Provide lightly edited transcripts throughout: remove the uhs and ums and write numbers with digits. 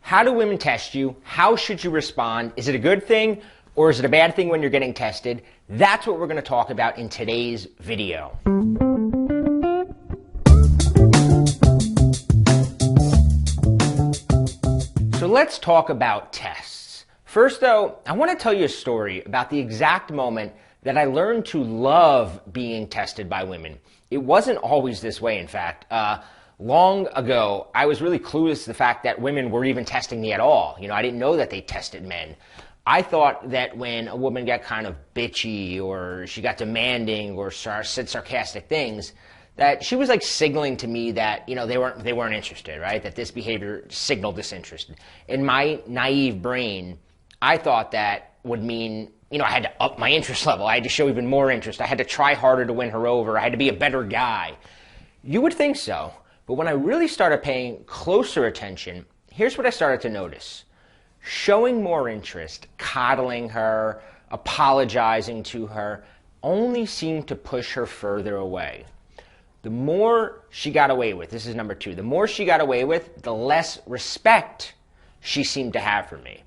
How do women test you? How should you respond? Is it a good thing or is it a bad thing when you're getting tested? That's what we're going to talk about in today's video. So let's talk about tests. First though, I want to tell you a story about the exact moment that I learned to love being tested by women. It wasn't always this way, in fact. Long ago, I was really clueless to the fact that women were even testing me at all. I didn't know that they tested men. I thought that when a woman got kind of bitchy or she got demanding or said sarcastic things, that she was like signaling to me that they weren't interested, right? That this behavior signaled disinterest. In my naive brain, I thought that would mean I had to up my interest level. I had to show even more interest. I had to try harder to win her over. I had to be a better guy. You would think so, but when I really started paying closer attention, here's what I started to notice. Showing more interest, coddling her, apologizing to her, only seemed to push her further away. The more she got away with, this is number two, the more she got away with, the less respect she seemed to have for me.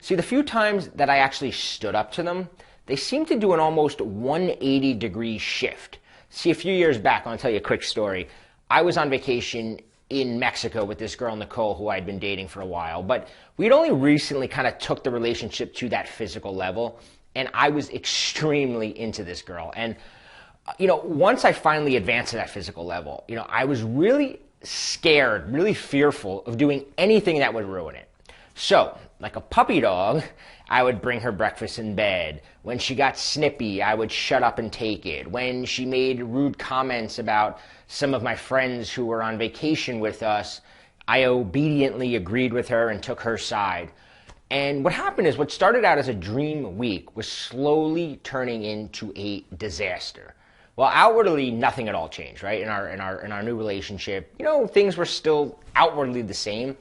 See, the few times that I actually stood up to them, they seemed to do an almost 180-degree shift. See, a few years back, I'll tell you a quick story. I was on vacation in Mexico with this girl, Nicole, who I'd been dating for a while, but we'd only recently kind of took the relationship to that physical level, and I was extremely into this girl. And, once I finally advanced to that physical level, I was really scared, really fearful of doing anything that would ruin it. So, like a puppy dog, I would bring her breakfast in bed. When she got snippy, I would shut up and take it. When she made rude comments about some of my friends who were on vacation with us, I obediently agreed with her and took her side. And what happened is what started out as a dream week was slowly turning into a disaster. Well, outwardly, nothing at all changed, right? In our new relationship, things were still outwardly the same.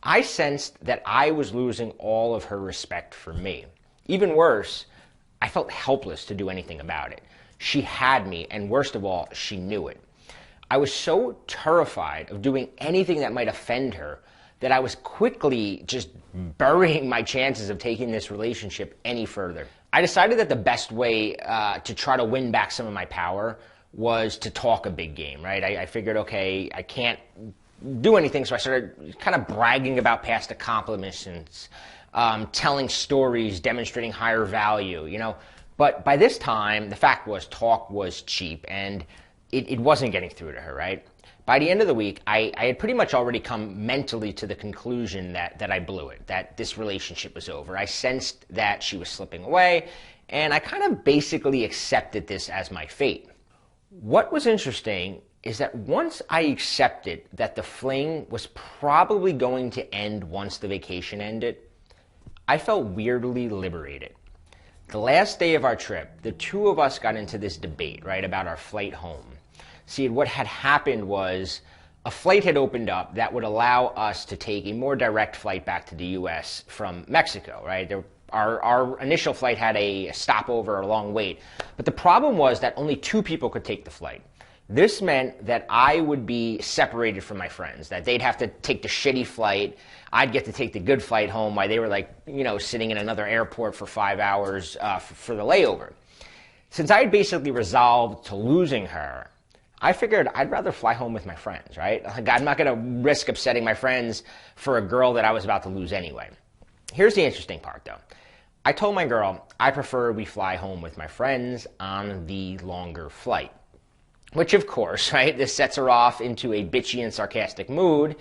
I sensed that I was losing all of her respect for me. Even worse, I felt helpless to do anything about it. She had me, and worst of all, she knew it. I was so terrified of doing anything that might offend her that I was quickly just burying my chances of taking this relationship any further. I decided that the best way to try to win back some of my power was to talk a big game, right? I figured, okay, I can't do anything, so I started kind of bragging about past accomplishments, telling stories, demonstrating higher value, But by this time, the fact was talk was cheap, and it wasn't getting through to her, right? By the end of the week, I had pretty much already come mentally to the conclusion that I blew it, that this relationship was over. I sensed that she was slipping away, and I kind of basically accepted this as my fate. What was interesting is that once I accepted that the fling was probably going to end once the vacation ended, I felt weirdly liberated. The last day of our trip, the two of us got into this debate, right, about our flight home. See, what had happened was a flight had opened up that would allow us to take a more direct flight back to the U.S. from Mexico, right? Our initial flight had a stopover, a long wait. But the problem was that only two people could take the flight. This meant that I would be separated from my friends, that they'd have to take the shitty flight. I'd get to take the good flight home while they were sitting in another airport for 5 hours for the layover. Since I had basically resolved to losing her, I figured I'd rather fly home with my friends, right? I'm not going to risk upsetting my friends for a girl that I was about to lose anyway. Here's the interesting part, though. I told my girl I prefer we fly home with my friends on the longer flight. Which, of course, right, this sets her off into a bitchy and sarcastic mood,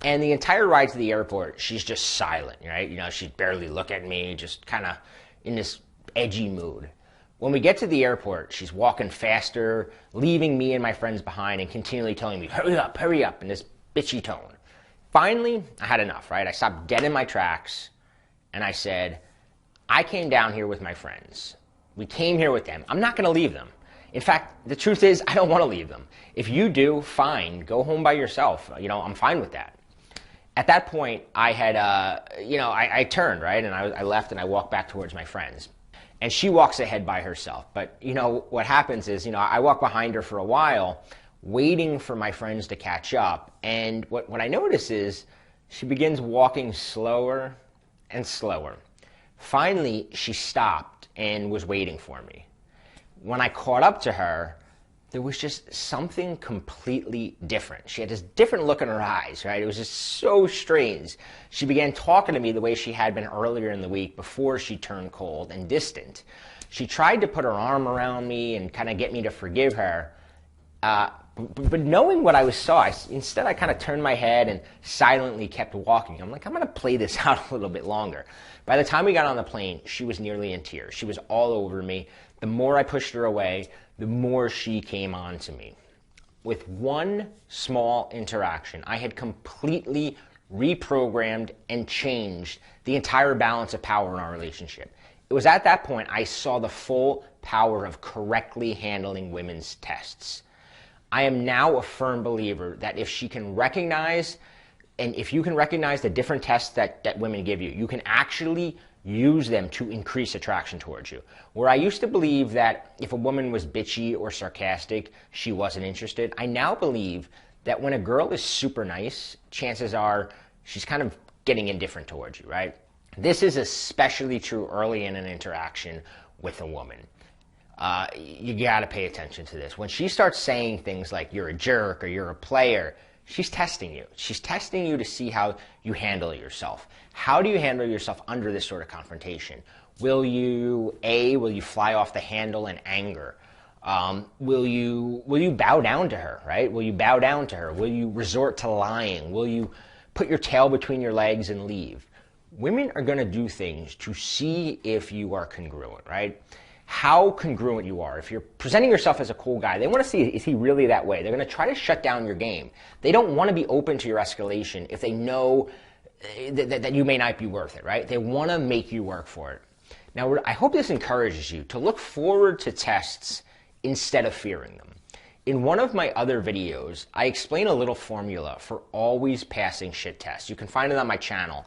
and the entire ride to the airport, she's just silent, right? She'd barely look at me, just kind of in this edgy mood. When we get to the airport, she's walking faster, leaving me and my friends behind, and continually telling me, hurry up, in this bitchy tone. Finally, I had enough, right? I stopped dead in my tracks, and I said, I came down here with my friends. We came here with them. I'm not going to leave them. In fact, the truth is, I don't want to leave them. If you do, fine. Go home by yourself. I'm fine with that. At that point, I had, I turned, right? And I left and I walked back towards my friends. And she walks ahead by herself. But, what happens is, I walk behind her for a while, waiting for my friends to catch up. And what I notice is She begins walking slower and slower. Finally, she stopped and was waiting for me. When I caught up to her, there was just something completely different. She had this different look in her eyes, right? It was just so strange. She began talking to me the way she had been earlier in the week before she turned cold and distant. She tried to put her arm around me and kind of get me to forgive her. But knowing what I saw, instead I kind of turned my head and silently kept walking. I'm like, I'm going to play this out a little bit longer. By the time we got on the plane, she was nearly in tears. She was all over me. The more I pushed her away, the more she came on to me. With one small interaction, I had completely reprogrammed and changed the entire balance of power in our relationship. It was at that point I saw the full power of correctly handling women's tests. I am now a firm believer that if she can recognize, and if you can recognize the different tests that women give you, you can actually use them to increase attraction towards you. Where I used to believe that if a woman was bitchy or sarcastic, she wasn't interested, I now believe that when a girl is super nice, chances are she's kind of getting indifferent towards you, right? This is especially true early in an interaction with a woman. You gotta pay attention to this. When she starts saying things like you're a jerk or you're a player, she's testing you. She's testing you to see how you handle yourself. How do you handle yourself under this sort of confrontation? Will you fly off the handle in anger? Will you bow down to her, right? Will you bow down to her? Will you resort to lying? Will you put your tail between your legs and leave? Women are going to do things to see if you are congruent, right? How congruent you are. If you're presenting yourself as a cool guy, they want to see, is he really that way? They're going to try to shut down your game. They don't want to be open to your escalation if they know that you may not be worth it, right? They want to make you work for it. Now, I hope this encourages you to look forward to tests instead of fearing them. In one of my other videos, I explain a little formula for always passing shit tests. You can find it on my channel.